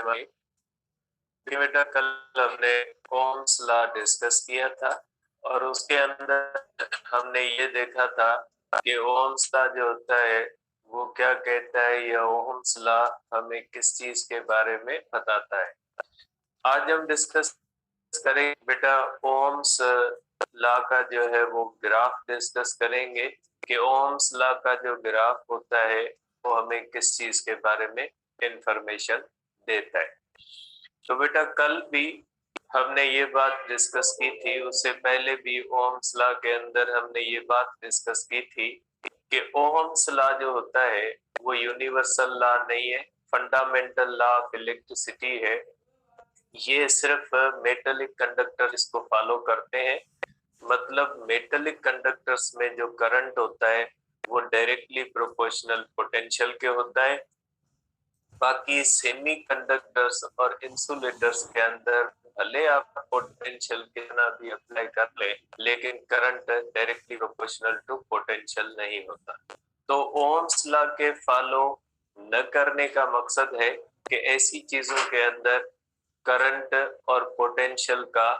Primary. बेटा कल हमने ओम्स लॉ डिस्कस किया था और उसके अंदर हमने ये देखा था कि ओम्स लॉ जो होता है वो क्या कहता है, या ओम्स लॉ हमें किस चीज के बारे में बताता है। आज हम डिस्कस करेंगे बेटा ओम्स लॉ का जो है वो ग्राफ डिस्कस करेंगे कि ओम्स लॉ का जो ग्राफ होता है वो हमें किस चीज के बारे में इंफॉर्मेशन देता है। तो बेटा कल भी हमने ये बात डिस्कस की थी, उससे पहले भी ओम्स लॉ के अंदर हमने ये बात डिस्कस की थी कि ओम्स लॉ जो होता है वो यूनिवर्सल लॉ नहीं है, फंडामेंटल लॉ ऑफ इलेक्ट्रिसिटी है। ये सिर्फ मेटेलिक कंडक्टर इसको फॉलो करते हैं। मतलब मेटेलिक कंडक्टर्स में जो करंट होता है वो डायरेक्टली प्रोपोर्शनल पोटेंशियल के होता है। बाकी सेमी कंडक्टर्स और इंसुलेटर्स के अंदर भले आप पोटेंशियल कितना भी अप्लाई कर ले, लेकिन current directly proportional to potential नहीं होता। तो ओम्स लॉ के फॉलो न करने का मकसद है कि ऐसी चीजों के अंदर करंट और पोटेंशियल का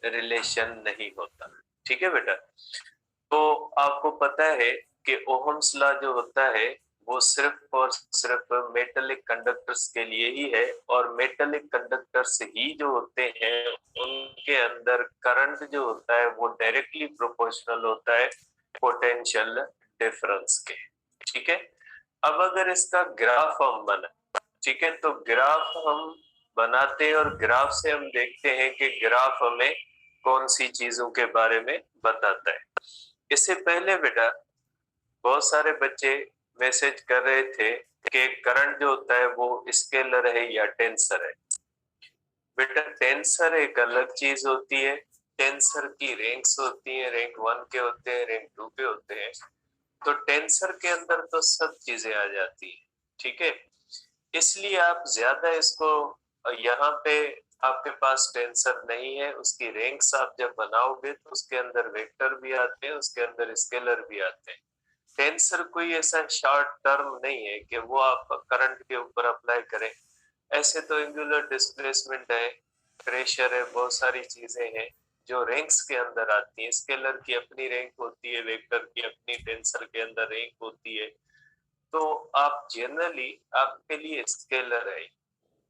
रिलेशन नहीं होता। ठीक है बेटा। तो आपको पता है कि ओहम्स लॉ जो होता है वो सिर्फ और सिर्फ मेटेलिक कंडक्टर्स के लिए ही है, और मेटेलिक कंडक्टर्स ही जो होते हैं उनके अंदर करंट जो होता है वो डायरेक्टली प्रोपोर्शनल होता है पोटेंशियल डिफरेंस के। ठीक है। अब अगर इसका ग्राफ हम बना, ठीक है, तो ग्राफ हम बनाते हैं और ग्राफ से हम देखते हैं कि ग्राफ हमें कौन सी चीजों के बारे में बताता है। इससे पहले बेटा बहुत सारे बच्चे मैसेज कर रहे थे कि करंट जो होता है वो स्केलर है या टेंसर है। बेटा टेंसर एक अलग चीज होती है। टेंसर की रैंक्स होती है, रैंक 1 के होते हैं, रैंक 2 के होते हैं। तो टेंसर के अंदर तो सब चीजें आ जाती है। ठीक है। इसलिए आप ज्यादा इसको, यहाँ पे आपके पास टेंसर नहीं है, उसकी रैंक्स आप जब बनाओगे तो उसके अंदर वेक्टर भी आते हैं, उसके अंदर स्केलर भी आते हैं। टेंसर कोई ऐसा शॉर्ट टर्म नहीं है कि वो आप करंट के ऊपर अप्लाई करें। ऐसे तो एंगुलर डिस्प्लेसमेंट है, प्रेशर है, बहुत सारी चीजें हैं जो रैंक्स के अंदर आती है। स्केलर की अपनी रैंक होती है, वेक्टर की अपनी, टेंसर के अंदर रैंक होती है। तो आप जनरली आपके लिए स्केलर है।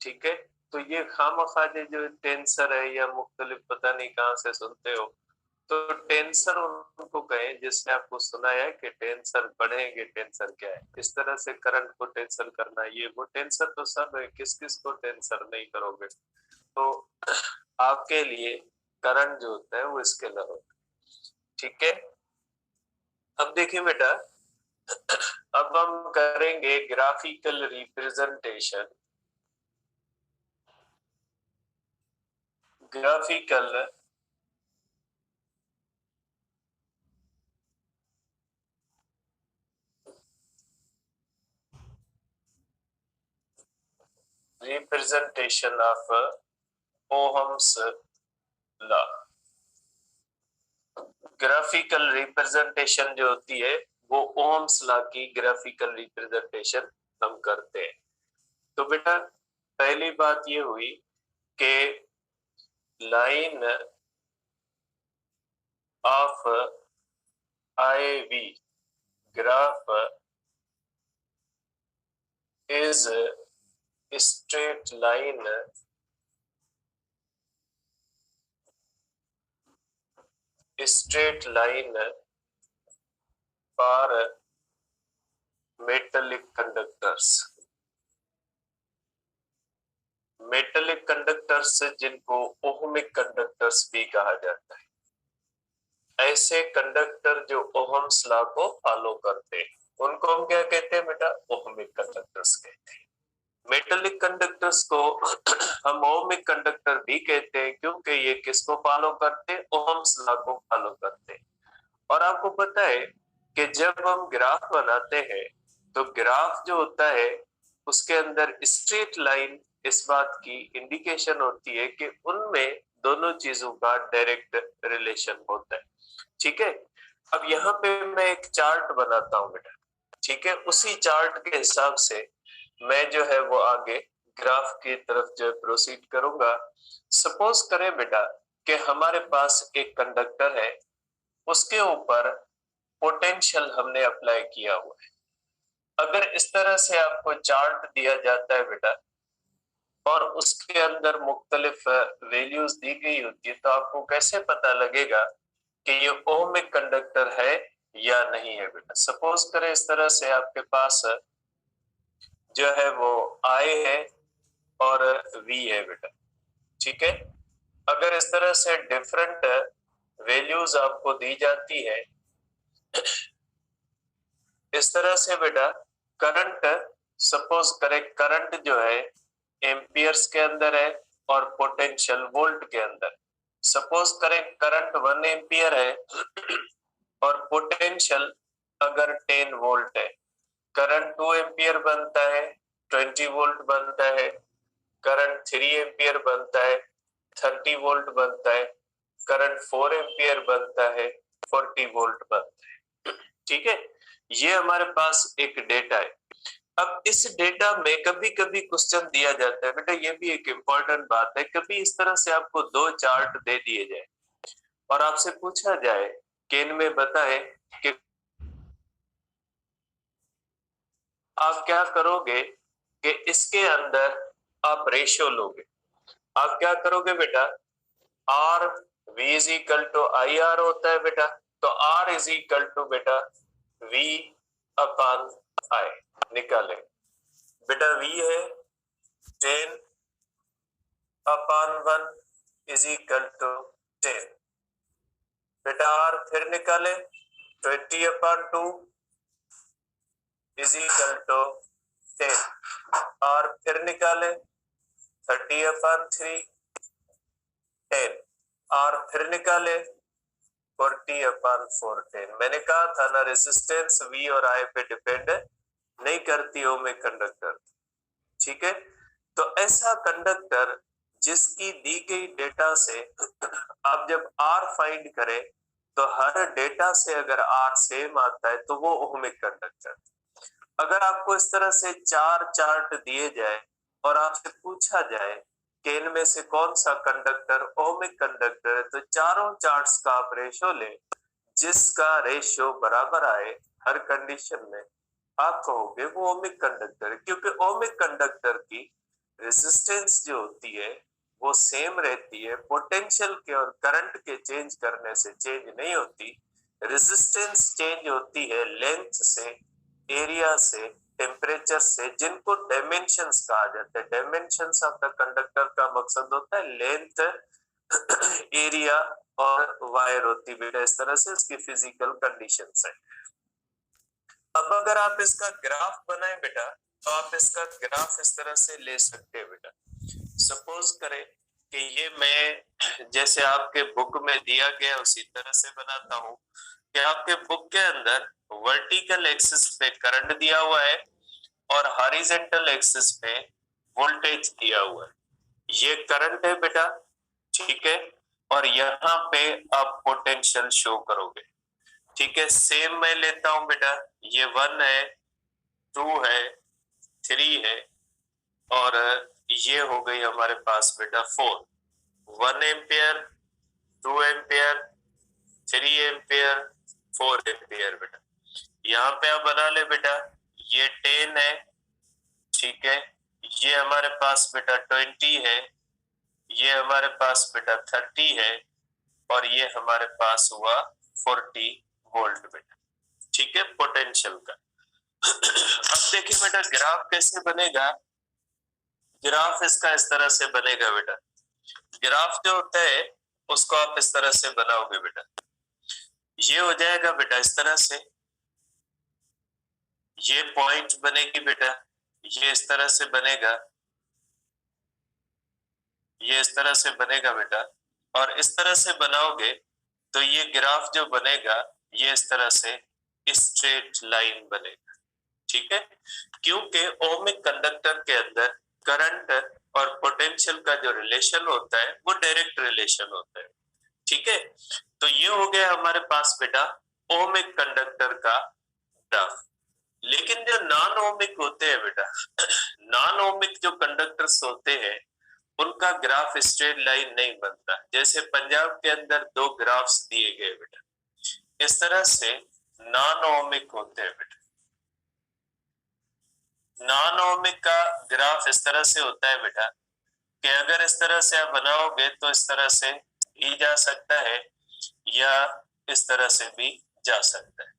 ठीक है। तो ये खामखाजे जो टेंसर है या मुख्तलिफ पता नहीं कहाँ से सुनते हो, तो टेंसर उनको कहें जिसने आपको सुनाया है कि टेंसर पढ़ेंगे, टेंसर क्या है, इस तरह से करंट को टेंसर करना, ये वो टेंसर तो सब है, किस किस को टेंसर नहीं करोगे। तो आपके लिए करंट जो होता है वो स्केलर होता है। ठीक है। अब देखिए बेटा, अब हम करेंगे graphical representation. Graphical representation of Ohm's law. Graphical representation जो होती है वो ओहम्स लॉ की ग्राफिकल रिप्रेजेंटेशन हम करते हैं। तो बेटा पहली बात ये हुई कि line of IV graph is straight line for metallic conductors. Metallic conductors जिनको ओहमिक कंडक्टर्स भी कहा जाता है, ऐसे कंडक्टर जो ओहम्स लॉ को फॉलो करते हैं उनको हम क्या कहते हैं बेटा, ओहमिक कंडक्टर्स कहते हैं। मेटेलिक कंडक्टर्स को हम ओहमिक कंडक्टर भी कहते हैं क्योंकि ये किसको फॉलो करते हैं, ओहम्स लॉ को फॉलो करते हैं। और आपको पता है कि जब हम ग्राफ बनाते हैं तो ग्राफ जो होता है उसके अंदर स्ट्रेट लाइन इस बात की इंडिकेशन होती है कि उनमें दोनों चीजों का डायरेक्ट रिलेशन होता है। ठीक है। अब यहाँ पे मैं एक चार्ट बनाता हूँ बेटा। ठीक है। उसी चार्ट के हिसाब से मैं जो है वो आगे ग्राफ की तरफ जो है प्रोसीड करूंगा। सपोज करें बेटा कि हमारे पास एक कंडक्टर है, उसके ऊपर पोटेंशियल हमने अप्लाई किया हुआ है। अगर इस तरह से आपको चार्ट दिया जाता है बेटा और उसके अंदर मुख्तलिफ वैल्यूज दी गई होती है, तो आपको कैसे पता लगेगा कि ये ओमिक कंडक्टर है या नहीं है बेटा। सपोज करें इस तरह से आपके पास जो है वो I है और V है बेटा, ठीक है। अगर इस तरह से डिफरेंट वैल्यूज आपको दी जाती है, इस तरह से बेटा करंट, सपोज करें करंट जो है एम्पियर्स के अंदर है और पोटेंशियल वोल्ट के अंदर। सपोज करें करंट 1 एम्पियर है और पोटेंशियल अगर 10 वोल्ट है। करंट 2 एम्पियर बनता है 20 वोल्ट बनता है, करंट 3 एम्पियर बनता है 30 वोल्ट बनता है, करंट 4 एम्पियर बनता है 40 वोल्ट बनता है, ठीक है। ये हमारे पास एक डेटा है। अब इस डेटा में कभी कभी क्वेश्चन दिया जाता है बेटा, ये भी एक इंपॉर्टेंट बात है, कभी इस तरह से आपको दो चार्ट दे दिए जाए और आपसे पूछा जाए कि इनमें बताएं कि आप क्या करोगे कि इसके अंदर आप रेशियो लोगे। आप क्या करोगे बेटा, R V is equal to I R होता है बेटा, तो आर इज इक्वल टू बेटा वी अपॉन आई निकालें बेटा। वी है 10 अपॉन 1 इज इक्वल टू 10 बेटा। आर फिर निकाले 20 अपॉन 2 इज इक्वल टू 10। और फिर निकाले 30 अपॉन 3 10 और फिर निकाले 40 अपॉन 4 10। मैंने कहा था ना रेजिस्टेंस V और I पे डिपेंड नहीं करती ओमिक कंडक्टर, ठीक है। तो ऐसा कंडक्टर जिसकी दी गई डेटा से आप जब R फाइंड करें तो हर डेटा से अगर R सेम आता है तो वो ओमिक कंडक्टर। अगर आपको इस तरह से चार चार्ट दिए जाए और आपसे पूछा जाए कि इनमें से कौन सा कंडक्टर ओमिक कंडक्टर है, तो चारों चार्ट्स का आप रेशियो लें, जिसका रेशियो बराबर आए हर कंडीशन में, आप कहोगे वो ओमिक कंडक्टर है। क्योंकि ओमिक कंडक्टर की रेजिस्टेंस जो होती है वो सेम रहती है, पोटेंशियल के और करंट के चेंज करने से चेंज नहीं होती। रेजिस्टेंस चेंज होती है लेंथ से, एरिया से, टेम्परेचर से, जिनको डायमेंशंस कहा जाता है। डायमेंशंस ऑफ द कंडक्टर का मकसद होता है लेंथ, एरिया और वायर होती बेटा। इस तरह से इसकी फिजिकल कंडीशंस है। अब अगर आप इसका ग्राफ बनाएं बेटा, तो आप इसका ग्राफ इस तरह से ले सकते हैं बेटा। सपोज करें कि ये मैं जैसे आपके बुक में दिया गया उसी तरह से बनाता हूं कि आपके बुक के अंदर वर्टिकल एक्सिस पे करंट दिया हुआ है और हॉरिजॉन्टल एक्सिस पे वोल्टेज दिया हुआ है। ये करंट है बेटा, ठीक है। और यहाँ पे आप पोटेंशियल शो करोगे, ठीक है। सेम मैं लेता हूं बेटा, ये 1 है, 2 है, 3 है और ये हो गई हमारे पास बेटा 4। 1 एम्पियर, 2 एम्पियर, 3 एम्पियर, 4 एम्पियर बेटा। यहाँ पे आप बना ले बेटा, ये 10 है, ठीक है। ये हमारे पास बेटा 20 है, ये हमारे पास बेटा 30 है और ये हमारे पास हुआ 40 वोल्ट बेटा, ठीक है, पोटेंशियल का। अब देखिए बेटा ग्राफ कैसे बनेगा। ग्राफ इसका इस तरह से बनेगा बेटा। ग्राफ जो होता है उसको आप इस तरह से बनाओगे बेटा। ये हो जाएगा बेटा इस तरह से, ये पॉइंट बनेगी बेटा, ये इस तरह से बनेगा, ये इस तरह से बनेगा बेटा। और इस तरह से बनाओगे तो ये ग्राफ जो बनेगा ये इस तरह से स्ट्रेट लाइन बनेगा, ठीक है। क्योंकि ओमिक कंडक्टर के अंदर करंट और पोटेंशियल का जो रिलेशन होता है वो डायरेक्ट रिलेशन होता है, ठीक है। तो ये हो गया हमारे पास बेटा ओमिक कंडक्टर का ग्राफ। लेकिन जो नॉन ओमिक होते हैं बेटा, नॉन ओमिक जो कंडक्टर्स होते हैं उनका ग्राफ स्ट्रेट लाइन नहीं बनता। जैसे पंजाब के अंदर दो ग्राफ्स दिए गए बेटा, इस तरह से नॉन ओमिक होते हैं बेटा। नॉन ओमिक का ग्राफ इस तरह से होता है बेटा कि अगर इस तरह से आप बनाओगे तो इस तरह से भी जा सकता है या इस तरह से भी जा सकता है।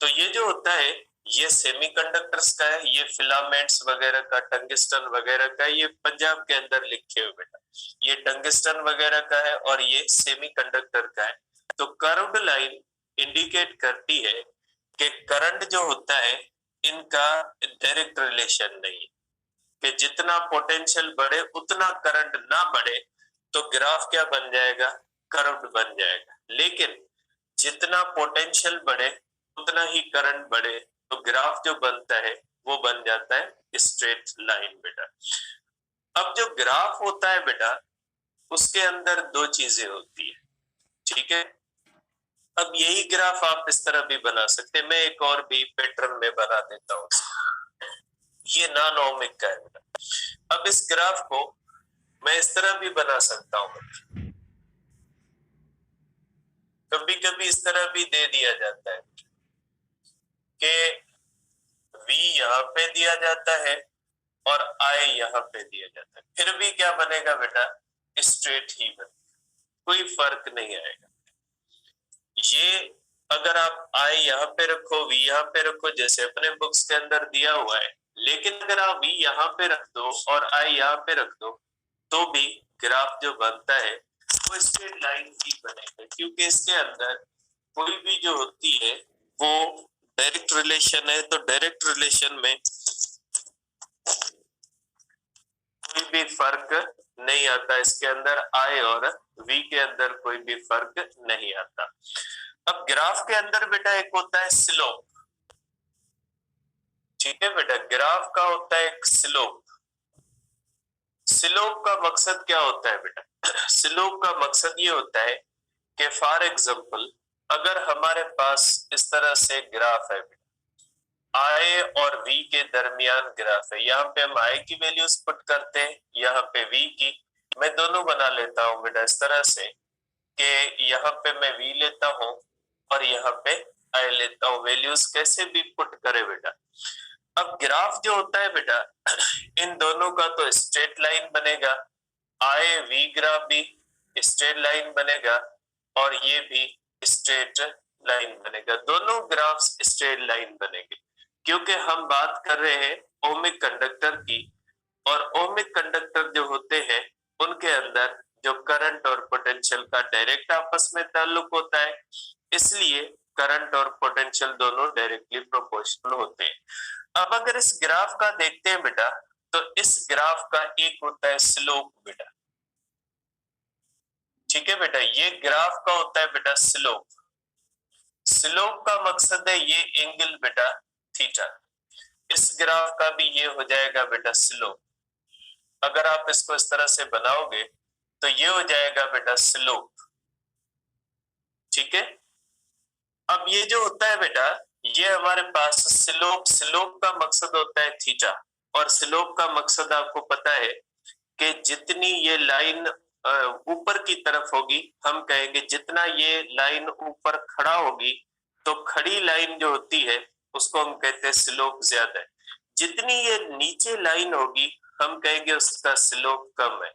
तो ये जो होता है ये सेमीकंडक्टर्स का है, ये फिलामेंट्स वगैरह का, टंगस्टन वगैरह का, ये पंजाब के अंदर लिखे हुए बेटा, ये टंगस्टन वगैरह का है और ये सेमीकंडक्टर का है। तो कर्व्ड लाइन इंडिकेट करती है कि करंट जो होता है इनका डायरेक्ट रिलेशन नहीं, कि जितना पोटेंशियल बढ़े उतना करंट ना बढ़े तो ग्राफ क्या बन जाएगा, कर्व्ड बन जाएगा। लेकिन जितना पोटेंशियल बढ़े उतना ही करंट बढ़े तो ग्राफ जो बनता है वो बन जाता है स्ट्रेट लाइन बेटा। अब जो ग्राफ होता है बेटा उसके अंदर दो चीजें होती है, ठीक है। अब यही ग्राफ आप इस तरह भी बना सकते हैं, मैं एक और भी पैटर्न में बना देता हूँ। ये नॉन ओमिक का है बेटा। अब इस ग्राफ को मैं इस तरह भी बना सकता हूँ, कभी कभी इस तरह भी दे दिया जाता है कि V यहाँ पे दिया जाता है और I यहाँ पे दिया जाता है, फिर भी क्या बनेगा बेटा, स्ट्रेट ही बनेगा, कोई फर्क नहीं आएगा। ये अगर आप I यहाँ पे रखो, V यहाँ पे रखो, जैसे अपने बुक्स के अंदर दिया हुआ है, लेकिन अगर आप V यहाँ पे रख दो और I यहाँ पे रख दो तो भी ग्राफ जो बनता है वो स्ट्रेट लाइन ही बनेगा, क्योंकि इसके अंदर कोई भी जो होती है वो डायरेक्ट रिलेशन है। तो डायरेक्ट रिलेशन में कोई भी फर्क नहीं आता, इसके अंदर I और V के अंदर कोई भी फर्क नहीं आता। अब ग्राफ के अंदर बेटा एक होता है स्लोप, ठीक है बेटा, ग्राफ का होता है एक स्लोप। स्लोप का मकसद क्या होता है बेटा, स्लोप का मकसद ये होता है कि फॉर एग्जांपल अगर हमारे पास इस तरह से ग्राफ है बेटा, I और V के दरमियान ग्राफ है, यहाँ पे हम I की वैल्यूज पुट करते हैं, यहाँ पे V की, मैं दोनों बना लेता हूँ बेटा इस तरह से कि यहाँ पे मैं V लेता हूँ और यहाँ पे I लेता हूँ, वैल्यूज कैसे भी पुट करे बेटा। अब ग्राफ जो होता है बेटा इन दोनों का तो स्ट्रेट लाइन बनेगा, I V ग्राफ भी स्ट्रेट लाइन बनेगा और ये भी स्ट्रेट लाइन बनेगा, दोनों ग्राफ्स स्ट्रेट लाइन बनेंगे, क्योंकि हम बात कर रहे हैं ओमिक कंडक्टर की, और ओमिक कंडक्टर जो होते हैं उनके अंदर जो करंट और पोटेंशियल का डायरेक्ट आपस में ताल्लुक होता है, इसलिए करंट और पोटेंशियल दोनों डायरेक्टली प्रोपोर्शनल होते हैं। अब अगर इस ग्राफ का देखते हैं बेटा तो इस ग्राफ का एक होता है स्लोप बेटा, ठीक है बेटा, ये ग्राफ का होता है बेटा स्लोप। स्लोप का मकसद है ये एंगल बेटा थीटा, इस ग्राफ का भी ये हो जाएगा बेटा स्लोप। अगर आप इसको इस तरह से बनाओगे तो ये हो जाएगा बेटा स्लोप, ठीक है। अब ये जो होता है बेटा ये हमारे पास स्लोप, स्लोप का मकसद होता है थीटा, और स्लोप का मकसद आपको पता है कि जितनी ये लाइन ऊपर की तरफ होगी, हम कहेंगे जितना ये लाइन ऊपर खड़ा होगी तो खड़ी लाइन जो होती है उसको हम कहते हैं स्लोप ज्यादा है, जितनी ये नीचे लाइन होगी हम कहेंगे उसका स्लोप कम है।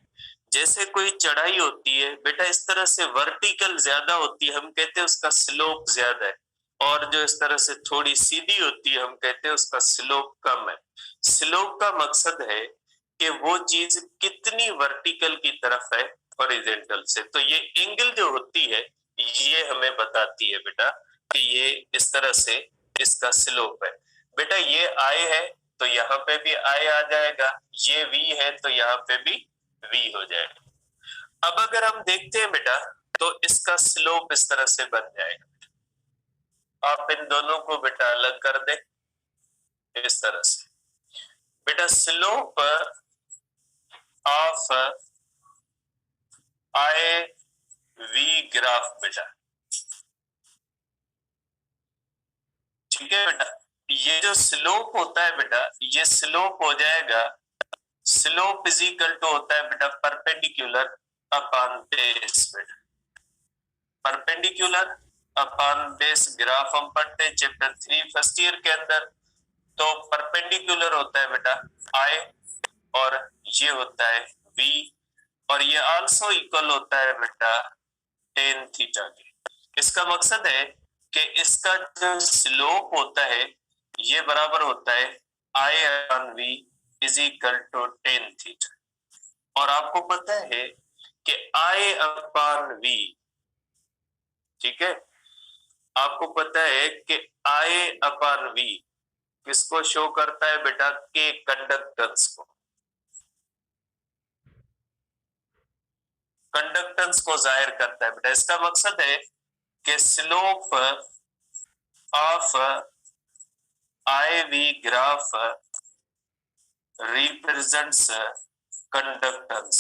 जैसे कोई चढ़ाई होती है बेटा इस तरह से वर्टिकल ज्यादा होती है, हम कहते हैं उसका स्लोप ज्यादा है, और जो इस तरह से थोड़ी सीधी होती है हम कहते हैं उसका स्लोप कम है। स्लोप का मकसद है कि वो चीज कितनी वर्टिकल की तरफ है हॉरिजॉन्टल से, तो ये एंगल जो होती है ये हमें बताती है बेटा कि ये इस तरह से इसका स्लोप है। बेटा ये I है तो यहाँ पे भी I आ जाएगा, ये V है तो यहाँ पे भी V हो जाएगा। अब अगर हम देखते हैं बेटा तो इसका स्लोप इस तरह से बन जाएगा, आप इन दोनों को बेटा अलग कर दे इस तरह से, बेटा slope of I V graph बेटा, ठीक है बेटा, ये जो स्लोप होता है बेटा ये स्लोप हो जाएगा स्लोप इज इक्वल टू होता है बेटा परपेंडिकुलर अपॉन बेस। बेटा परपेंडिकुलर अपॉन बेस ग्राफ हम पढ़ते हैं चैप्टर 3 फर्स्ट ईयर के अंदर। तो परपेंडिकुलर होता है बेटा आई और ये होता है वी, और ये आल्सो इक्वल होता है बेटा टेन थीटा के। इसका मकसद है कि इसका जो स्लोप होता है ये बराबर होता है I upon V is equal to ten theta. और आपको पता है कि आई अपॉन वी, ठीक है, आपको पता है कि आई अपॉन वी किसको शो करता है बेटा, के कंडक्टेंस को, कंडक्टेंस को जाहिर करता है बेटा। इसका मकसद है कि slope of I V graph represents conductance,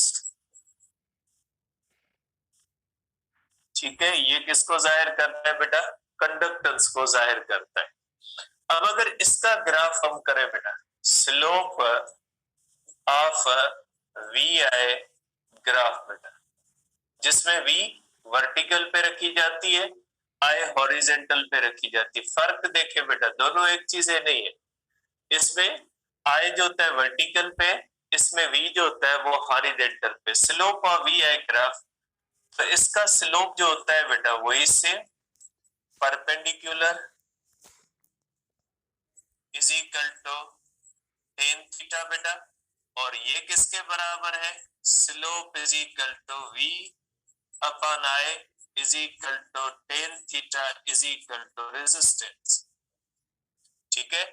ठीक है, ये किसको जाहिर करता है बेटा, कंडक्टेंस को जाहिर करता है। अब अगर इसका ग्राफ हम करें बेटा, slope of V I graph बेटा, जिसमें वी वर्टिकल पे रखी जाती है, आई हॉरिजेंटल पे रखी जाती है। फर्क देखे बेटा, दोनों एक चीज है नहीं है। इसमें आई जो होता है वर्टिकल पे, इसमें वी जो होता है वो हॉरिजेंटल पे। Slope of V I graph, तो इसका स्लोप जो होता है बेटा वही से perpendicular is equal to ten theta बेटा, और ये किसके बराबर है, slope is equal to V upon I is equal to ten theta is equal to resistance, ठीक है।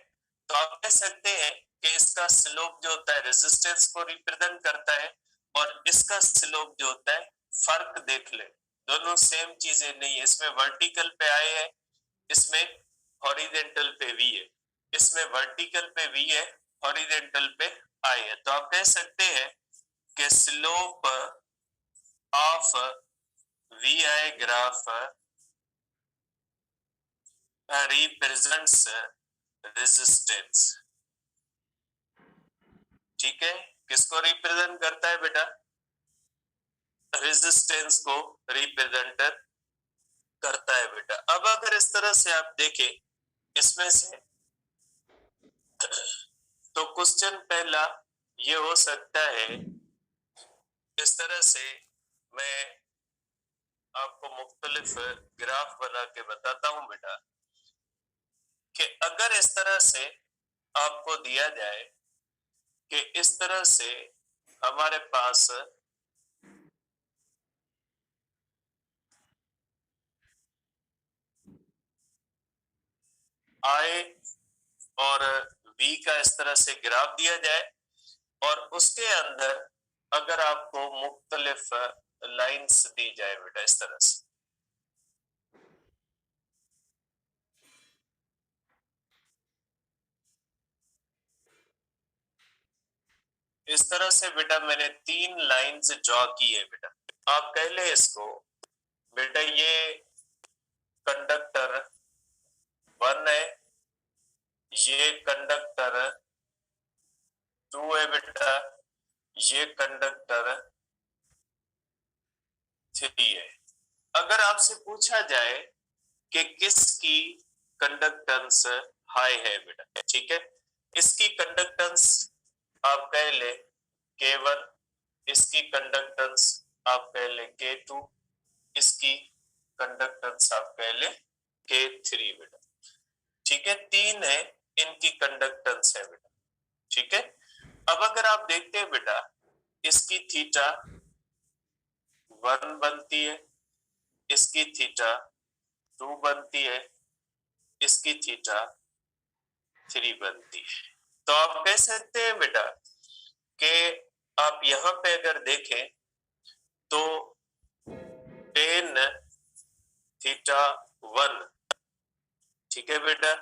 तो आप कह सकते हैं कि इसका स्लोप जो होता है रेजिस्टेंस को रिप्रेजेंट करता है, और इसका स्लोप जो होता है, फर्क देख ले, दोनों सेम चीजें नहीं है। इसमें वर्टिकल पे आई है, इसमें हॉरिजेंटल पे वी है। इसमें वर्टिकल पे वी है, हॉरिजेंटल पे आई है। तो आप कह सकते हैं कि slope of V I graph represents resistance, ठीक है, किसको रिप्रेजेंट करता है बेटा, रेजिस्टेंस को रिप्रेजेंट करता है बेटा। अब अगर इस तरह से आप देखें इसमें से, तो क्वेश्चन पहला ये हो सकता है, इस तरह से मैं आपको मुख्तलिफ ग्राफ बना के बताता हूं बेटा, कि अगर इस तरह से आपको दिया जाए कि इस तरह से हमारे पास आई और वी का इस तरह से ग्राफ दिया जाए, और उसके अंदर अगर आपको मुख्तलिफ लाइंस दी जाए बेटा इस तरह से, इस तरह से बेटा मैंने तीन लाइंस ड्रॉ की है बेटा। आप कह ले इसको बेटा ये कंडक्टर 1 है, ये कंडक्टर 2 है बेटा, ये कंडक्टर 3 है। अगर आपसे पूछा जाए कि किसकी कंडक्टेंस हाई है बेटा, ठीक है, इसकी कंडक्टेंस आप कह ले K1, इसकी कंडक्टेंस आप कह ले K2, इसकी कंडक्टेंस आप कह ले K3 बेटा, ठीक है, तीन है इनकी कंडक्टेंस है बेटा, ठीक है। अब अगर आप देखते हैं बेटा, इसकी थीटा 1 बनती है, इसकी थीटा 2 बनती है, इसकी थीटा 3 बनती है। तो आप कह सकते हैं बेटा कि आप यहां पे अगर देखें तो टेन थीटा 1, ठीक है बेटा,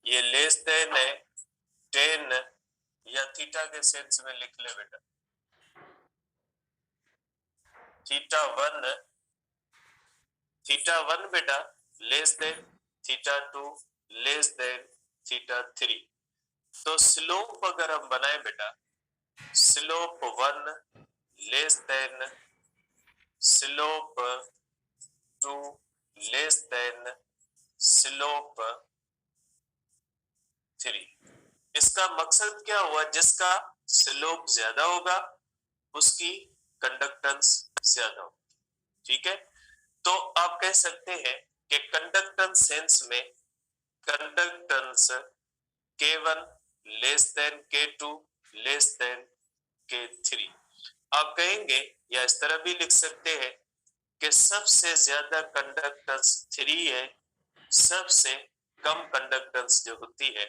ये लेस देन है टेन, या थीटा के सेंस में लिख ले बेटा, थीटा 1 बेटा less than theta 2 less than theta 3। तो स्लोप अगर हम बनाए बेटा, slope 1 less than slope 2 less than slope 3। इसका मकसद क्या हुआ? जिसका स्लोप ज्यादा होगा उसकी कंडक्टेंस ज्यादा होगी। ठीक है, तो आप कह सकते हैं कि कंडक्टेंस सेंस में conductance K1 less than K2 less than K3। आप कहेंगे या इस तरह भी लिख सकते हैं कि सबसे ज्यादा कंडक्टेंस 3 है, सबसे कम कंडक्टेंस जो होती है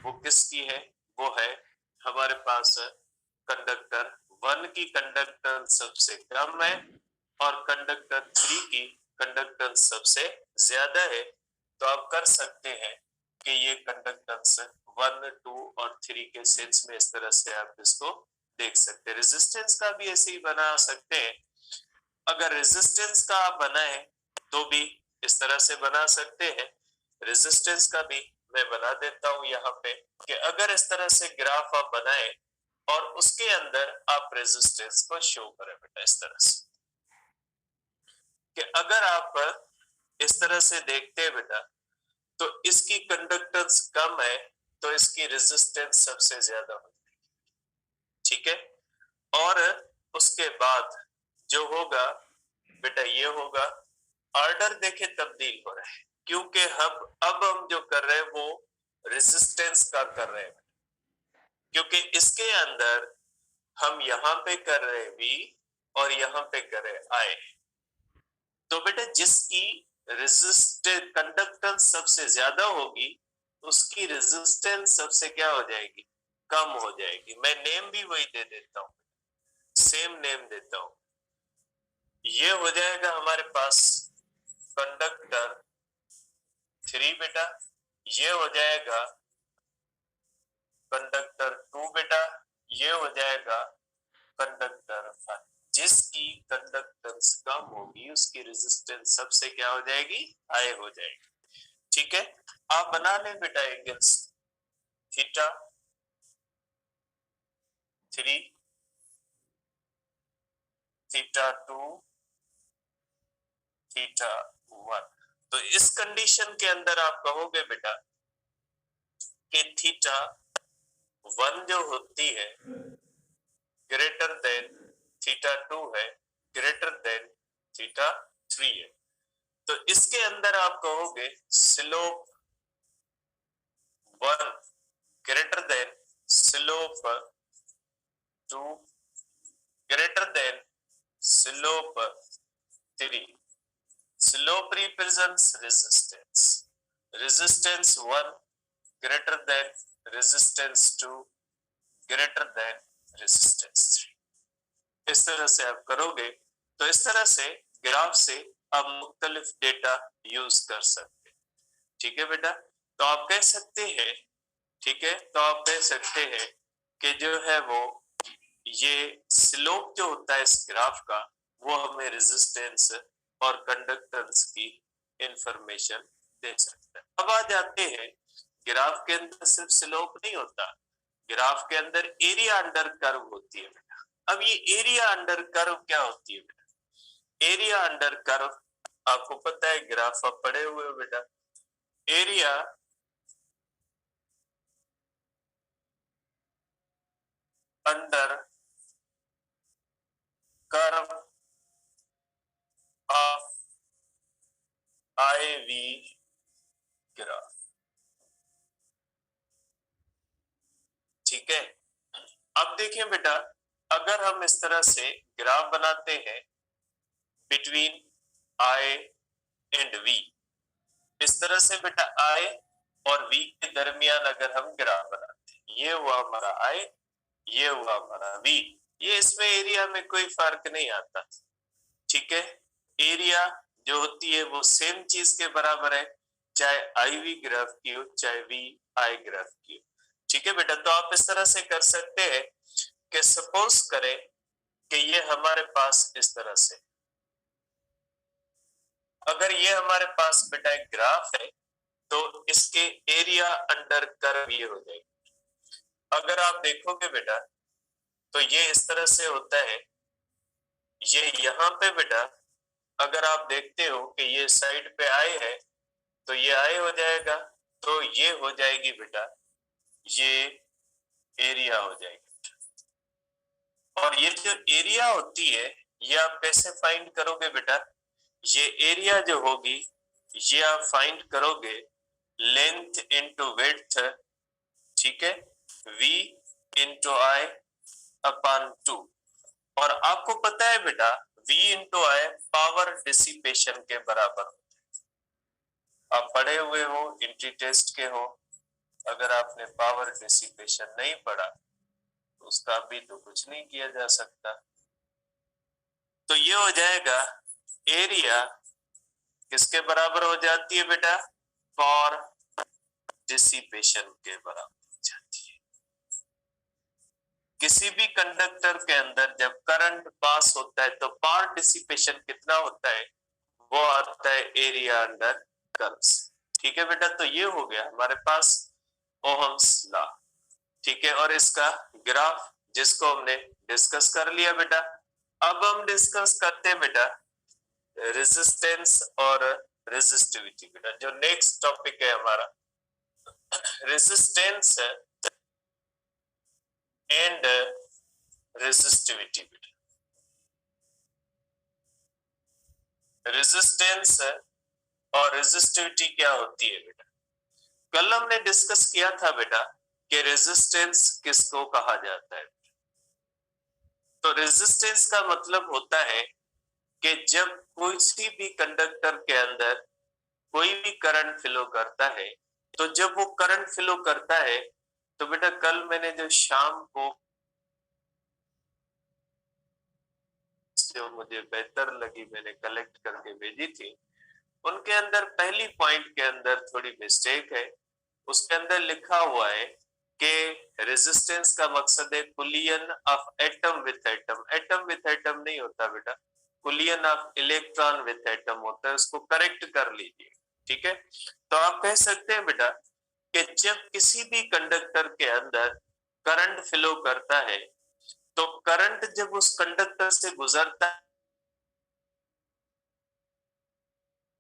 वो किसकी है? वो है हमारे पास कंडक्टर 1 की कंडक्टेंस सबसे कम है और कंडक्टर 3 की कंडक्टेंस सबसे ज्यादा है। तो आप कर सकते हैं कि ये कंडक्टेंस 1, 2 और 3 के सेंस में इस तरह से आप इसको देख सकते हैं। रेजिस्टेंस का भी ऐसे ही बना सकते हैं। अगर रेजिस्टेंस का आप बनाए तो भी इस तरह से बना सकते हैं। रेजिस्टेंस का भी मैं बना देता हूं यहाँ पे कि अगर इस तरह से ग्राफ आप बनाए और उसके अंदर आप रेजिस्टेंस को शो करें बेटा इस तरह से, कि अगर आप इस तरह से देखते हैं बेटा तो इसकी कंडक्टेंस कम है तो इसकी रेजिस्टेंस सबसे ज्यादा होगी। ठीक है, और उसके बाद जो होगा बेटा ये होगा, ऑर्डर देखे तब्दील हो रहा है क्योंकि अब हम जो कर रहे हैं वो रेजिस्टेंस का कर रहे हैं, क्योंकि इसके अंदर हम यहाँ पे कर रहे हैं V और यहाँ पे कर रहे हैं I। तो बेटा जिसकी रेजिस्टेंस कंडक्टेंस सबसे ज्यादा होगी उसकी रेजिस्टेंस सबसे क्या हो जाएगी? कम हो जाएगी। मैं नेम भी वही दे देता हूँ, सेम नेम देता हूँ। ये हो जाएगा हमारे पास कंडक्टर 3 बेटा, ये हो जाएगा कंडक्टर 2 बेटा, ये हो जाएगा कंडक्टर 5। जिसकी कंडक्टेंस कम होगी उसकी रेजिस्टेंस सबसे क्या हो जाएगी? हाई हो जाएगी। ठीक है, आप बना लें बेटा एंगल्स थीटा 3, थीटा 2, थीटा 1। तो इस कंडीशन के अंदर आप कहोगे बेटा कि थीटा 1 जो होती है ग्रेटर देन थीटा 2 है, ग्रेटर देन थीटा 3 है। तो इसके अंदर आप कहोगे slope 1 greater than slope 2 greater than slope 3। Slope represents resistance, resistance 1 greater than resistance 2 greater than resistance 3। इस तरह से आप करोगे तो इस तरह से ग्राफ से आप मुख्तलिफ डेटा यूज कर सकते हैं। ठीक है बेटा, तो आप कह सकते हैं, ठीक है, तो आप कह सकते हैं कि जो है वो ये स्लोप जो होता है इस ग्राफ का वो हमें रेजिस्टेंस और कंडक्टेंस की इंफॉर्मेशन दे सकता है। अब आ जाते हैं ग्राफ के अंदर सिर्फ स्लोप नहीं होता, ग्राफ के अंदर एरिया अंडर कर्व होती है बेटा। अब ये एरिया अंडर कर्व क्या होती है बेटा? एरिया अंडर कर्व आपको पता है, ग्राफ आप पढ़े हुए हो बेटा। Area under curve of IV graph. ठीक है, अब देखिए बेटा, अगर हम इस तरह से ग्राफ बनाते हैं बिटवीन I एंड V, इस तरह से बेटा I और V के दरमियान अगर हम ग्राफ बनाते हैं, ये हुआ हमारा I, ये हुआ हमारा V, ये इसमें एरिया में कोई फर्क नहीं आता। ठीक है, एरिया जो होती है वो सेम चीज के बराबर है, चाहे IV ग्राफ की हो चाहे VI ग्राफ की हो। ठीक है बेटा, तो आप इस तरह से कर सकते हैं कि सपोज करें कि ये हमारे पास इस तरह से, अगर ये हमारे पास बेटा एक ग्राफ है तो इसके एरिया अंडर कर्व ये हो जाएगी। अगर आप देखोगे बेटा तो ये इस तरह से होता है। ये यहाँ पे बेटा अगर आप देखते हो कि ये साइड पे आई है तो ये आई हो जाएगा, तो ये हो जाएगी बेटा, ये एरिया हो जाएगी। और ये जो एरिया होती है ये आप कैसे फाइंड करोगे बेटा, ये एरिया जो होगी ये आप फाइंड करोगे लेंथ इंटू विड्थ, ठीक है, v इंटू आई अपॉन 2। और आपको पता है बेटा v इंटू आई पावर डिसिपेशन के बराबर। आप पढ़े हुए हो, इंट्री टेस्ट के हो, अगर आपने पावर डिसिपेशन नहीं पढ़ा तो उसका भी तो कुछ नहीं किया जा सकता। तो ये हो जाएगा एरिया किसके बराबर हो जाती है बेटा, पावर डिसिपेशन के बराबर हो जाती है। किसी भी कंडक्टर के अंदर जब करंट पास होता है तो पावर डिसिपेशन कितना होता है, वो आता है एरिया अंडर कर्व्स। ठीक है बेटा, तो ये हो गया हमारे पास ओहम्स लॉ। ठीक है, और इसका ग्राफ जिसको हमने डिस्कस कर लिया बेटा। अब हम डिस्कस करते हैं बेटा रेजिस्टेंस और रेजिस्टिविटी बेटा, जो नेक्स्ट टॉपिक है हमारा रेजिस्टेंस एंड रेजिस्टिविटी बेटा। रेजिस्टेंस और रेजिस्टिविटी क्या होती है बेटा, कल हमने डिस्कस किया था बेटा कि रेजिस्टेंस किसको कहा जाता है। तो रेजिस्टेंस का मतलब होता है कि जब किसी भी कंडक्टर के अंदर कोई भी करंट फ्लो करता है, तो जब वो करंट फ्लो करता है तो बेटा कल मैंने जो शाम को जो मुझे बेहतर लगी मैंने कलेक्ट करके भेजी थी, उनके अंदर पहली पॉइंट के अंदर थोड़ी मिस्टेक है। उसके अंदर लिखा हुआ है कि रेजिस्टेंस का मकसद है कुलियन of atom with atom. Atom with atom नहीं होता बेटा, कुलियन ऑफ इलेक्ट्रॉन विथ एटम होता है, उसको करेक्ट कर लीजिए। ठीक है, तो आप कह सकते हैं बेटा कि जब किसी भी कंडक्टर के अंदर करंट फ्लो करता है तो करंट जब उस कंडक्टर से गुजरता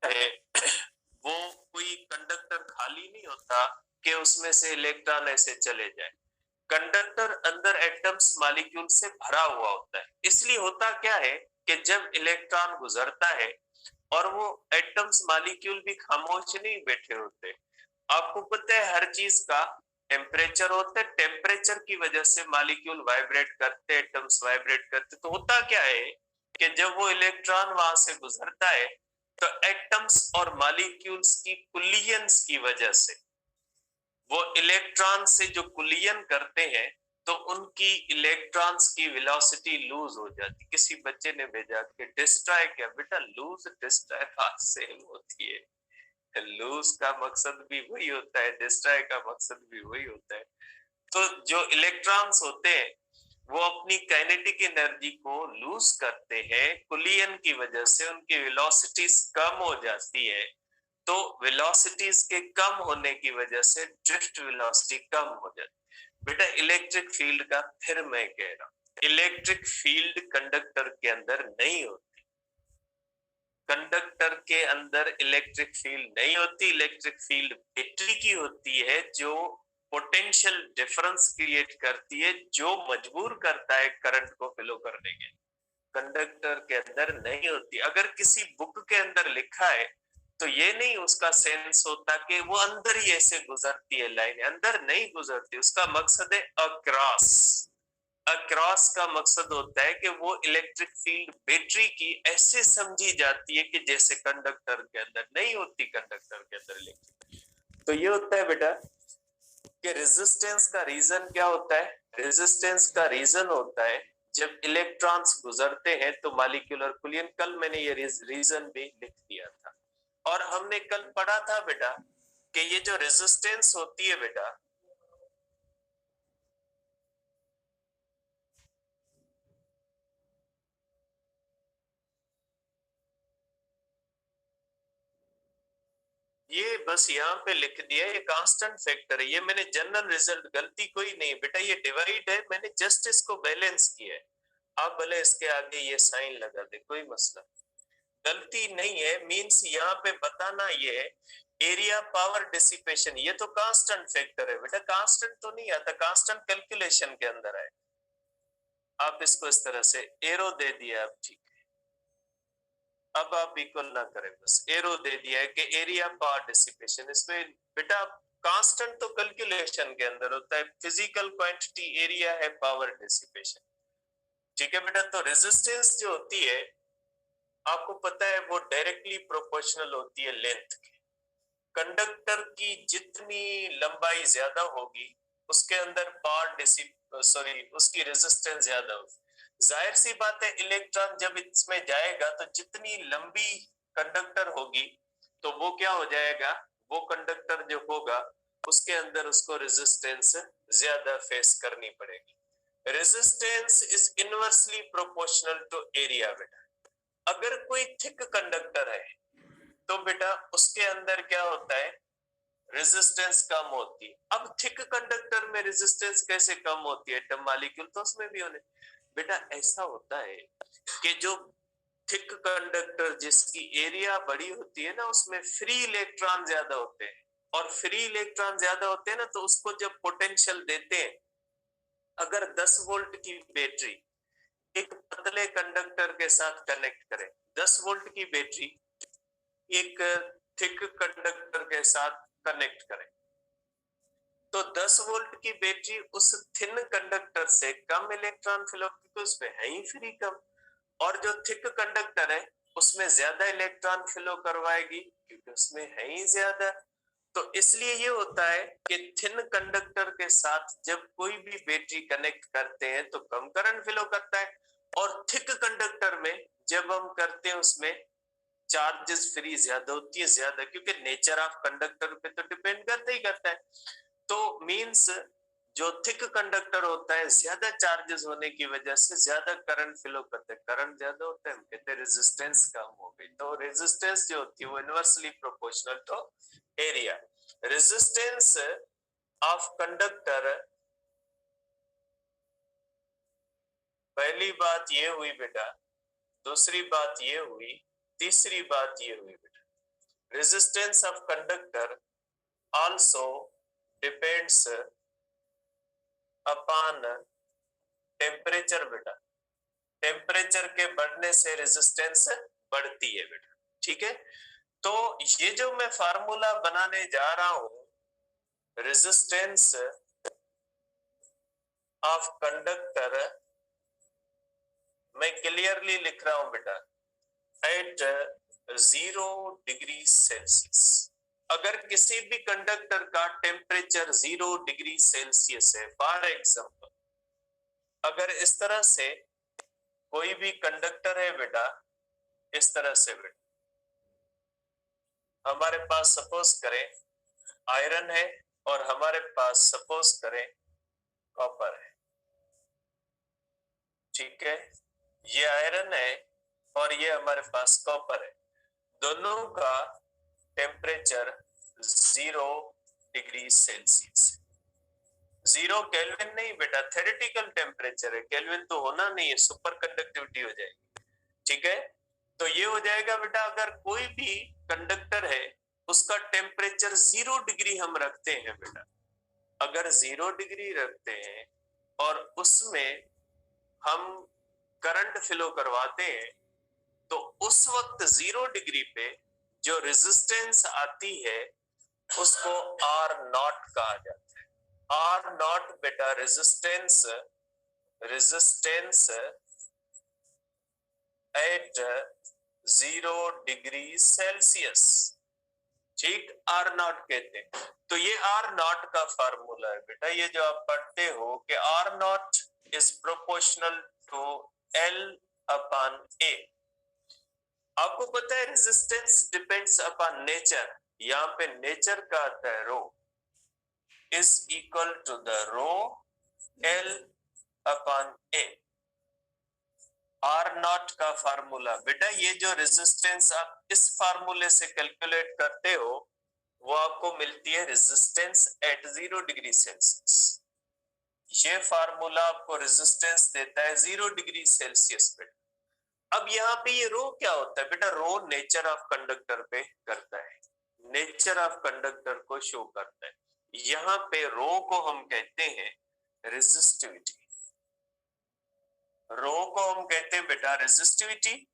है वो कोई कंडक्टर खाली नहीं होता कि उसमें से इलेक्ट्रॉन ऐसे चले जाए। कंडक्टर अंदर एटम्स मॉलिक्यूल से भरा हुआ होता है। इसलिए होता क्या है कि जब इलेक्ट्रॉन गुजरता है और वो एटम्स मॉलिक्यूल भी खामोश नहीं बैठे होते। आपको पता है हर चीज का टेम्परेचर होता है, टेम्परेचर की वजह से मॉलिक्यूल वाइब्रेट करते, एटम्स वाइब्रेट करते। तो होता क्या है कि जब वो इलेक्ट्रॉन वहां से गुजरता है तो एटम्स और मॉलिक्यूल्स की कुलियंस की वजह से वो इलेक्ट्रॉन से जो कुलियन करते हैं तो उनकी इलेक्ट्रॉन्स की वेलोसिटी लूज हो जाती। किसी बच्चे ने भेजा कि डिस्ट्रॉय क्या बेटा, लूज डिस्ट्रॉय बात सेम होती है। लूज का मकसद भी वही होता है, डिस्ट्रॉय का मकसद भी वही होता है। तो जो इलेक्ट्रॉन्स होते हैं वो अपनी काइनेटिक एनर्जी को लूज करते हैं, कुलियन की वजह से उनकी वेलोसिटीज कम हो जाती है। तो वेलोसिटीज के कम होने की वजह से ड्रिफ्ट वेलोसिटी कम हो जाती है। बेटा इलेक्ट्रिक फील्ड का फिर मैं कह रहा हूं, इलेक्ट्रिक फील्ड कंडक्टर के अंदर नहीं होती। कंडक्टर के अंदर इलेक्ट्रिक फील्ड नहीं होती। इलेक्ट्रिक फील्ड बैटरी की होती है जो पोटेंशियल डिफरेंस क्रिएट करती है, जो मजबूर करता है करंट को फ्लो करने के। कंडक्टर के अंदर नहीं होती। अगर किसी बुक के अंदर लिखा है तो ये नहीं उसका सेंस होता कि वो अंदर ही ऐसे गुजरती है लाइन, अंदर नहीं गुजरती। उसका मकसद है अक्रॉस। अक्रॉस का मकसद होता है कि वो इलेक्ट्रिक फील्ड बैटरी की ऐसे समझी जाती है कि जैसे कंडक्टर के अंदर नहीं होती। कंडक्टर के अंदर इलेक्ट्रिक, तो ये होता है बेटा कि रेजिस्टेंस का रीजन क्या होता है। रेजिस्टेंस का रीजन होता है जब इलेक्ट्रॉन्स गुजरते हैं तो मॉलिक्यूलर कुलियन। कल मैंने ये रीजन भी लिख दिया था। और हमने कल पढ़ा था बेटा कि ये जो रेजिस्टेंस होती है बेटा, ये बस यहाँ पे लिख दिया, ये कांस्टेंट फैक्टर है, ये मैंने जनरल रिजल्ट, गलती कोई नहीं बेटा, ये डिवाइड है, मैंने जस्ट इसको बैलेंस किया है। आप भले इसके आगे ये साइन लगा दे, कोई मसला, गलती नहीं है। मींस यहाँ पे बताना ये है एरिया पावर डिसिपेशन, ये तो कांस्टेंट फैक्टर है बेटा, कांस्टेंट तो नहीं आता, कांस्टेंट कैलकुलेशन के अंदर है। आप इसको इस तरह से एरो दे दिया, आप ठीक है, अब आप इक्वल ना करें, बस एरो दे दिया है कि एरिया पावर डिसिपेशन। इसमें बेटा कांस्टेंट तो कैलकुलेशन के अंदर होता है, फिजिकल क्वांटिटी एरिया है, पावर डिसिपेशन, ठीक है बेटा। तो रेजिस्टेंस जो होती है आपको पता है वो डायरेक्टली प्रोपोर्शनल होती है लेंथ के। कंडक्टर की जितनी लंबाई ज्यादा होगी उसके अंदर उसकी रेजिस्टेंस ज्यादा होगी। जाहिर सी बात है इलेक्ट्रॉन जब इसमें जाएगा तो जितनी लंबी कंडक्टर होगी तो वो क्या हो जाएगा, वो कंडक्टर जो होगा उसके अंदर उसको रेजिस्टेंस ज्यादा फेस करनी पड़ेगी। Resistance is inversely proportional to area बेटा। अगर कोई थिक कंडक्टर है तो बेटा उसके अंदर क्या होता है, रेजिस्टेंस कम होती है। अब थिक कंडक्टर में रेजिस्टेंस कैसे कम होती है, एटम मॉलिक्यूल तो उसमें भी होने, बेटा ऐसा होता है कि जो थिक कंडक्टर जिसकी एरिया बड़ी होती है ना उसमें फ्री इलेक्ट्रॉन ज्यादा होते हैं, और फ्री इलेक्ट्रॉन ज्यादा होते हैं ना तो उसको जब पोटेंशियल देते हैं, अगर 10 वोल्ट की बैटरी एक पतले कंडक्टर के साथ कनेक्ट करें, 10 वोल्ट की बैटरी एक थिक कंडक्टर के साथ कनेक्ट करें, तो 10 वोल्ट की बैटरी उस थिन कंडक्टर से कम इलेक्ट्रॉन फ्लो, क्योंकि उसमें है ही फ्री कम, और जो थिक कंडक्टर है उसमें ज्यादा इलेक्ट्रॉन फ्लो करवाएगी क्योंकि उसमें है ही ज्यादा। तो इसलिए ये होता है कि थिन कंडक्टर के साथ जब कोई भी बैटरी कनेक्ट करते हैं तो कम करंट फ्लो करता है, और थिक कंडक्टर में जब हम करते हैं उसमें चार्जेस फ्री ज्यादा होती है, ज्यादा, क्योंकि नेचर ऑफ कंडक्टर पे तो डिपेंड करता ही करता है। तो मींस जो थिक कंडक्टर होता है ज्यादा चार्जेस होने की वजह से ज्यादा करंट फ्लो करते हैं, करंट ज्यादा होता है, हम कहते हैं रेजिस्टेंस कम हो गई। तो रेजिस्टेंस जो होती है वो inversely proportional to area. Resistance of conductor, पहली बात ये हुई बेटा, दूसरी बात ये हुई, तीसरी बात ये हुई बेटा, resistance of conductor also depends upon temperature बेटा। टेम्परेचर के बढ़ने से रेजिस्टेंस बढ़ती है बेटा, ठीक है। तो ये जो मैं फार्मूला बनाने जा रहा हूं, रेजिस्टेंस ऑफ कंडक्टर, मैं क्लियरली लिख रहा हूं बेटा, एट 0 डिग्री सेल्सियस। अगर किसी भी कंडक्टर का टेम्परेचर 0 डिग्री सेल्सियस है, फॉर एग्जांपल अगर इस तरह से कोई भी कंडक्टर है बेटा, इस तरह से बेटा हमारे पास सपोज करें आयरन है और हमारे पास सपोज करें कॉपर है, ठीक है, ये आयरन है और ये हमारे पास कॉपर है, दोनों का टेम्परेचर 0 डिग्री सेल्सियस। 0 केल्विन नहीं बेटा, थ्योरेटिकल टेम्परेचर है, केल्विन तो होना नहीं है, सुपर कंडक्टिविटी हो जाएगी, ठीक है। तो ये हो जाएगा बेटा, अगर कोई भी कंडक्टर है उसका टेम्परेचर 0 डिग्री हम रखते हैं बेटा, अगर 0 डिग्री रखते हैं और उसमें हम करंट फ्लो करवाते हैं तो उस वक्त 0 डिग्री पे जो रेजिस्टेंस आती है उसको आर नॉट कहा जाता है। आर नॉट बेटा resistance, resistance at 0 degree Celsius, ठीक, आर नॉट कहते हैं। तो ये आर नॉट का फार्मूला है बेटा, ये जो आप पढ़ते हो कि R naught is proportional to L upon A. आपको पता है रेजिस्टेंस डिपेंड्स अपॉन नेचर, यहाँ पे नेचर का आता है rho is equal to the rho L upon A. R naught का फार्मूला बेटा, ये जो रेजिस्टेंस आप इस फार्मूले से कैलकुलेट करते हो वो आपको मिलती है रेजिस्टेंस एट 0 डिग्री सेल्सियस। ये फार्मूला आपको रेजिस्टेंस देता है 0 डिग्री सेल्सियस पे। अब यहाँ पे ये रो क्या होता है बेटा? रो नेचर ऑफ कंडक्टर पे करता है, नेचर ऑफ कंडक्टर को शो करता है। यहाँ पे रो को हम कहते हैं रेजिस्टिविटी, रो को हम कहते हैं बेटा रेजिस्टिविटी।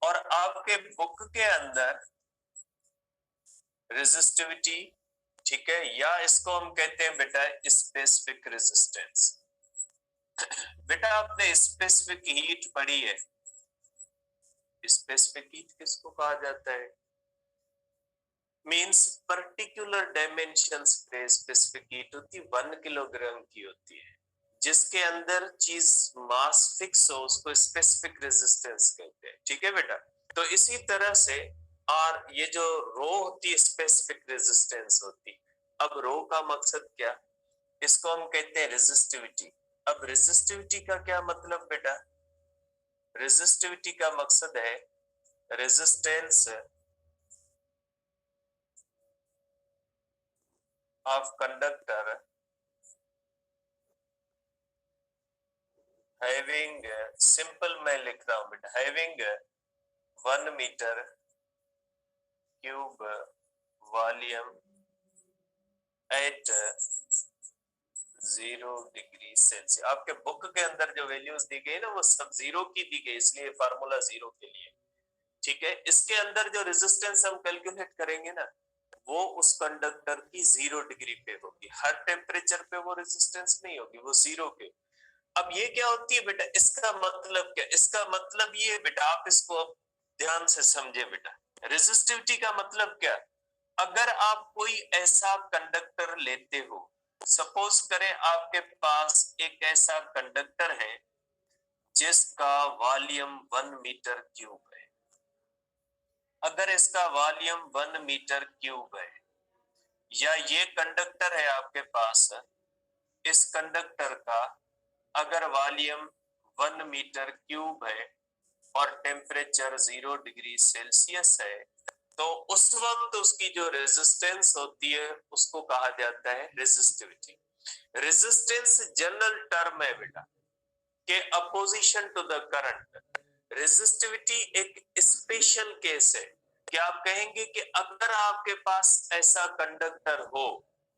और आपके बुक के अंदर रेजिस्टिविटी, ठीक है, या इसको हम कहते हैं बेटा स्पेसिफिक रेजिस्टेंस। बेटा आपने स्पेसिफिक हीट पढ़ी है, स्पेसिफिक हीट किसको कहा जाता है? मींस पर्टिकुलर डायमेंशंस पे स्पेसिफिक हीट होती है, 1 किलोग्राम की होती है। जिसके अंदर चीज मास फिक्स हो उसको स्पेसिफिक रेजिस्टेंस कहते हैं, ठीक है बेटा। तो इसी तरह से और ये जो रो होती है स्पेसिफिक रेजिस्टेंस होती। अब रो का मकसद क्या? इसको हम कहते हैं रेजिस्टिविटी। अब रेजिस्टिविटी का क्या मतलब बेटा? रेजिस्टिविटी का मकसद है resistance of conductor having, simple मैं लिख रहा हूं बेटा, having 1 meter cube volume at 0 degree Celsius. आपके बुक के अंदर जो वैल्यूज दी गई ना वो सब 0 की दी गई, इसलिए फार्मूला 0 के लिए, ठीक है। इसके अंदर जो रेजिस्टेंस हम कैलकुलेट करेंगे ना वो उस कंडक्टर की 0 डिग्री पे होगी, हर टेम्परेचर पे वो रेजिस्टेंस नहीं होगी, वो 0 पे। अब ये क्या होती है बेटा? इसका मतलब क्या? इसका मतलब ये बेटा, आप इसको अब ध्यान से समझे बेटा। रेजिस्टिविटी का मतलब क्या? अगर आप कोई ऐसा कंडक्टर लेते हो, सपोज करें आपके पास एक ऐसा कंडक्टर है जिसका वॉल्यूम 1 मीटर क्यूब है। अगर इसका वॉल्यूम 1 मीटर क्यूब है, या ये कंडक्टर है आपके पास, इस कंडक्टर का अगर वॉल्यूम 1 मीटर क्यूब है और टेम्परेचर 0 डिग्री सेल्सियस है, तो उस वक्त उसकी जो रेजिस्टेंस होती है उसको कहा जाता है रेजिस्टिविटी। रेजिस्टेंस जनरल टर्म है बेटा के opposition to the current. Resistivity एक स्पेशल केस है कि आप कहेंगे कि अगर आपके पास ऐसा कंडक्टर हो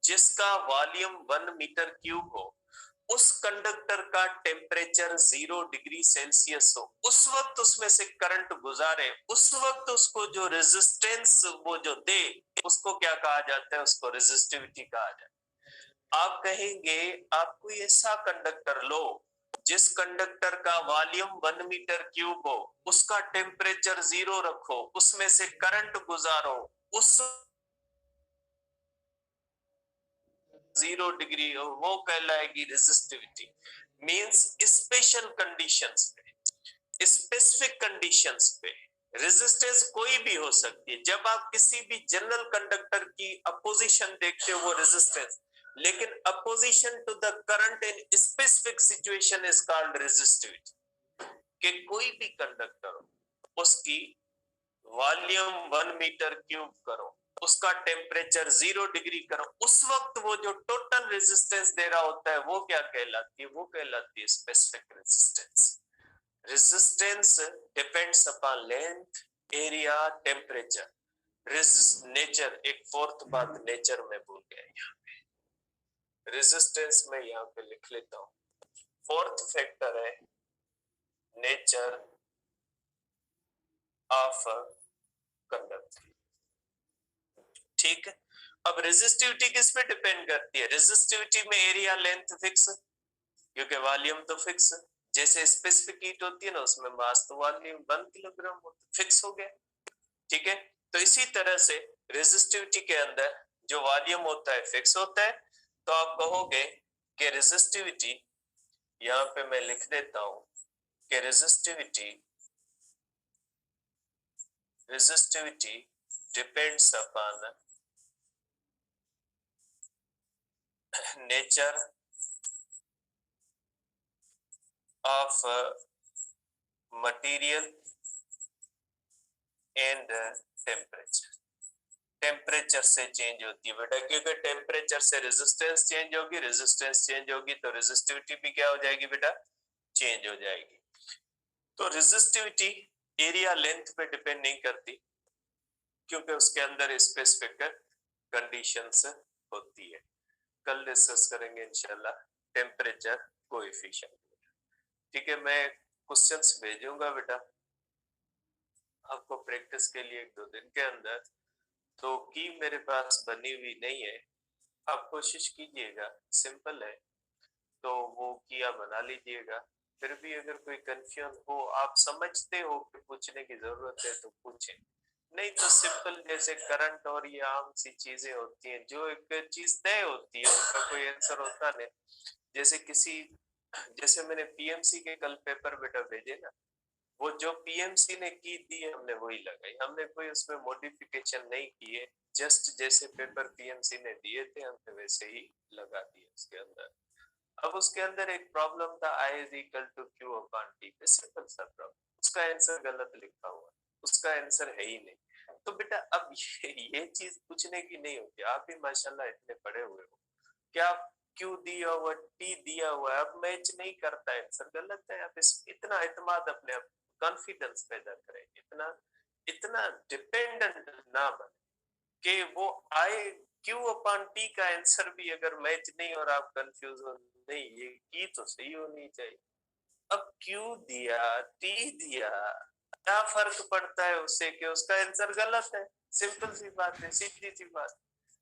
जिसका वॉल्यूम 1 मीटर क्यूब हो, उस कंडक्टर का टेम्परेचर 0 डिग्री सेल्सियस हो, उस वक्त उसमें से करंट गुजारे, उस वक्त उसको जो रेजिस्टेंस वो जो दे उसको क्या कहा जाता है? उसको रेजिस्टिविटी कहा जाता है। आप कहेंगे आप कोई ऐसा कंडक्टर लो जिस कंडक्टर का वॉल्यूम 1 मीटर क्यूब हो, उसका टेम्परेचर 0 रखो, उसमें से करंट गुजारो, उस 0 डिग्री, वो कहलाएगी रेजिस्टिविटी। मींस स्पेशल कंडीशंस पे, स्पेसिफिक कंडीशंस पे रेजिस्टेंस कोई भी हो सकती है। जब आप किसी भी जनरल कंडक्टर की अपोजिशन देखते हो वो रेजिस्टेंस, लेकिन opposition to the current in specific situation is called resistivity. कि कोई भी कंडक्टर हो उसकी वॉल्यूम 1 मीटर क्यूब करो, उसका टेम्परेचर 0 डिग्री करो, उस वक्त वो जो टोटल रेजिस्टेंस दे रहा होता है वो क्या कहलाती है? वो कहलाती है specific resistance. Resistance depends upon length, area, temperature. Nature, एक फोर्थ बात नेचर में भूल गया यहाँ पे, रेजिस्टेंस में यहाँ पे लिख लेता हूं। फोर्थ फैक्टर है नेचर ऑफ कंडक्टर, ठीक है। अब रेजिस्टिविटी किस पे डिपेंड करती है? रेजिस्टिविटी में एरिया, लेंथ फिक्स, क्योंकि वॉल्यूम तो फिक्स। जैसे स्पेसिफिक हीट होती है ना उसमें मास तो वॉल्यूम 1 किलोग्राम फिक्स हो गया, ठीक है। तो इसी तरह से रेजिस्टिविटी के अंदर जो वॉल्यूम होता है फिक्स होता है। तो आप कहोगे कि रेजिस्टिविटी, यहां पे मैं लिख देता हूं कि resistivity depends upon nature of material and temperature. Temperature से चेंज होती है बेटा, क्योंकि टेम्परेचर से रेजिस्टेंस चेंज होगी, रेजिस्टेंस चेंज होगी तो रेजिस्टिविटी भी क्या हो जाएगी बेटा, चेंज हो जाएगी। तो रेजिस्टिविटी एरिया लेंथ पे डिपेंड नहीं करती, क्योंकि उसके अंदर स्पेसिफिक कंडीशंस होती है। कल डिस्कस करेंगे इंशाल्लाह टेम्परेचर कोएफिशिएंट। ठीक है, मैं क्वेश्चंस भेजूंगा बेटा आपको प्रैक्टिस के लिए 1-2 दिन के अंदर। तो की मेरे पास बनी हुई नहीं है, आप कोशिश कीजिएगा, सिंपल है, तो वो किया बना लीजिएगा। फिर भी अगर कोई कंफ्यूजन हो, आप समझते हो कि पूछने की जरूरत है तो पूछें, नहीं तो सिंपल जैसे करंट और ये आम सी चीजें होती हैं, जो एक चीज तय होती है उनका कोई आंसर होता नहीं। जैसे मैंने पीएमसी के कल पेपर बेटा भेजे ना, वो जो पीएमसी ने की दी हमने वही लगाई, हमने कोई उसमें मॉडिफिकेशन नहीं किए, जस्ट जैसे पेपर पीएमसी ने दिए थे हमने वैसे ही लगा दिए उसके अंदर। अब उसके अंदर एक प्रॉब्लम था, I is equal to Q upon T, simple सा प्रॉब्लम, उसका आंसर गलत लिखा हुआ, उसका आंसर है ही नहीं। तो बेटा अब ये चीज पूछने की नहीं होती, आप भी माशाल्लाह इतने पढ़े हुए हो, क्या क्यू दिया हुआ टी दिया हुआ है, अब मैच नहीं करता है, आंसर गलत है। आप इतना इत्मीनान अपने आप, कॉन्फिडेंस पैदा करें, इतना इतना डिपेंडेंट ना बने कि वो आए क्यू अपॉन टी का आंसर भी अगर मैच नहीं और आप कंफ्यूज हो, नहीं ये की तो सही होनी चाहिए, अब क्यू दिया टी दिया, क्या फर्क पड़ता है उससे कि उसका आंसर गलत है, सिंपल सी बात है, सीधी सी बात।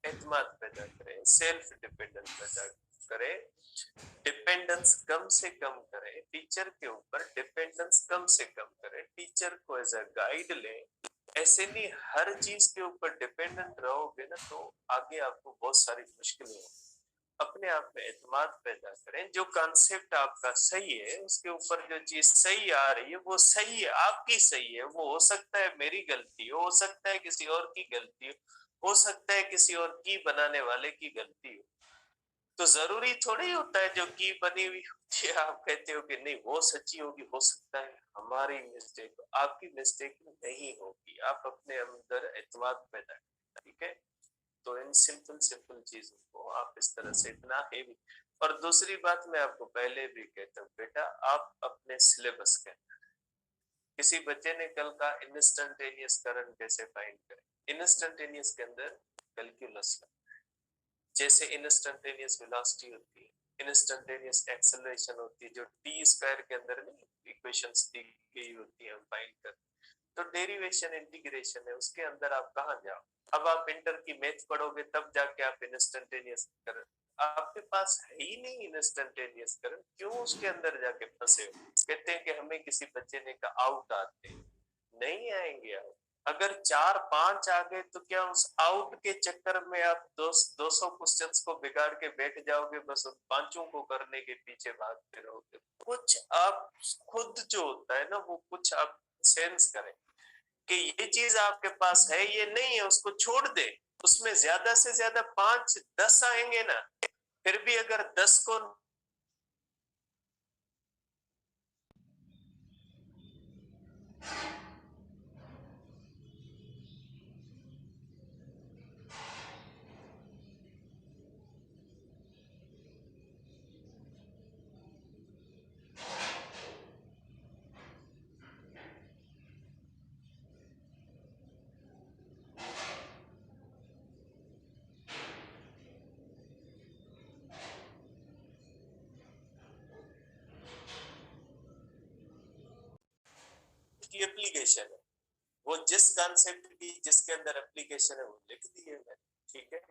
एतमाद पैदा करें, सेल्फ डिपेंडेंस पैदा करें, डिपेंडेंस कम से कम करें टीचर के ऊपर, डिपेंडेंस कम से कम करें, टीचर को एज अ गाइड लें। ऐसे नहीं हर चीज के ऊपर डिपेंडेंट रहोगे ना तो आगे आपको बहुत सारी मुश्किलें होंगी। अपने आप में एतमाद पैदा करें, जो कॉन्सेप्ट आपका सही है उसके ऊपर जो चीज सही आ रही है वो सही है, आपकी सही है, वो हो सकता है मेरी गलती हो सकता है किसी और की गलती हो सकता है किसी और की बनाने वाले की गलती हो, तो जरूरी थोड़ी होता है जो की बनी हुई होती है आप कहते हो कि नहीं वो सच्ची होगी, हो सकता है हमारी मिस्टेक, आपकी मिस्टेक नहीं होगी, आप अपने अंदर एतमाद पैदा करें। ठीक है, तो इन सिंपल सिंपल चीजों को आप इस तरह से, इतना हेवी। और दूसरी बात मैं आपको पहले भी कहता हूँ बेटा, आप अपने सिलेबस के अंदर, किसी बच्चे ने कल का इंस्टेंटेनियस करंट कैसे फाइंड करें, इंस्टेंटेनियस के अंदर कैलकुलस, जैसे इंस्टेंटेनियस वेलोसिटी होती है, इंस्टेंटेनियस एक्सेलरेशन होती है, जो टी स्क्वायर के अंदर नहीं इक्वेशंस दी गई होती है, हम फाइंड करते, तो डेरिवेशन इंटीग्रेशन है, उसके अंदर आप कहाँ जाओ, अब आप इंटर की मैथ पढ़ोगे तब जाके आप इंस्टेंटेनियस करंट, आपके पास है ही नहीं इंस्टेंटेनियस करंट, क्यों उसके अंदर जाके फंसे हो। कहते हैं कि हमें किसी बच्चे ने कहा आउट आते, नहीं आएंगे आउट, अगर 4-5 आ गए तो क्या उस आउट के चक्कर में आप 200 क्वेश्चंस को बिगाड़ के बैठ जाओगे, बस उन पांचों को करने के पीछे भागते रहोगे। कुछ आप खुद जो होता है ना, वो कुछ आप सेंस करें कि ये चीज आपके पास है, ये नहीं है, उसको छोड़ दे, उसमें ज्यादा से ज्यादा 5-10 आएंगे ना, फिर भी अगर 10 को की एप्लीकेशन है, वो जिस कॉन्सेप्ट की जिसके अंदर एप्लीकेशन है वो लिख दिए मैंने। ठीक है,